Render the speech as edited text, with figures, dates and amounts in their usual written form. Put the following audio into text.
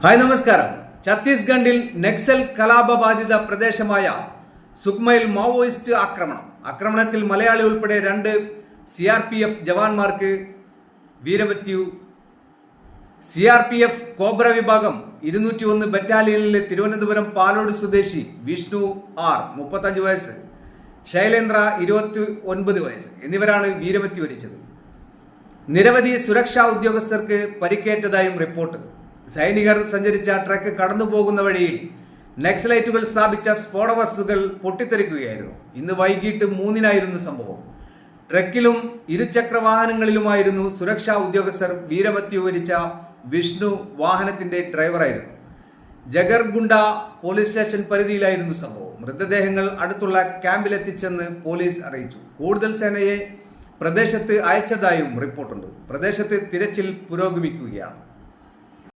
Hi നമസ്കാരം. ഛത്തീസ്ഗഡിൽ നക്സൽ കലാപബാധിത പ്രദേശമായ സുക്മയിൽ മാവോയിസ്റ്റ് ആക്രമണത്തിൽ മലയാളി ഉൾപ്പെടെ 2 CRPF ജവാന്മാർക്ക് വീരമൃത്യു. CRPF കോബ്ര വിഭാഗം 201 ബറ്റാലിയനിലെ തിരുവനന്തപുരം പാലോട് സ്വദേശി വിഷ്ണു R 35 വയസ്സ്, ശൈലേന്ദ്ര 29 വയസ്സ് എന്നിവരാണ് വീരമൃത്യു വരിച്ചത്. നിരവധി സുരക്ഷാ ഉദ്യോഗസ്ഥർക്ക് പരിക്കേറ്റതായും റിപ്പോർട്ട്. സൈനികർ സഞ്ചരിച്ച ട്രക്ക് കടന്നുപോകുന്ന വഴിയിൽ നക്സലൈറ്റുകൾ സ്ഥാപിച്ച സ്ഫോടവസ്തുക്കൾ പൊട്ടിത്തെറിക്കുകയായിരുന്നു. ഇന്ന് വൈകിട്ട് 3-നായിരുന്നു സംഭവം. ട്രക്കിലും ഇരുചക്ര വാഹനങ്ങളിലുമായിരുന്നു സുരക്ഷാ ഉദ്യോഗസ്ഥർ. വീരമൃത്യു വരിച്ച വിഷ്ണു വാഹനത്തിന്റെ ഡ്രൈവറായിരുന്നു. ജഗർഗുണ്ട പോലീസ് സ്റ്റേഷൻ പരിധിയിലായിരുന്നു സംഭവം. മൃതദേഹങ്ങൾ അടുത്തുള്ള ക്യാമ്പിലെത്തിച്ചെന്ന് പോലീസ് അറിയിച്ചു. കൂടുതൽ സേനയെ പ്രദേശത്ത് അയച്ചതായും റിപ്പോർട്ടുണ്ട്. പ്രദേശത്ത് തിരച്ചിൽ പുരോഗമിക്കുകയാണ്.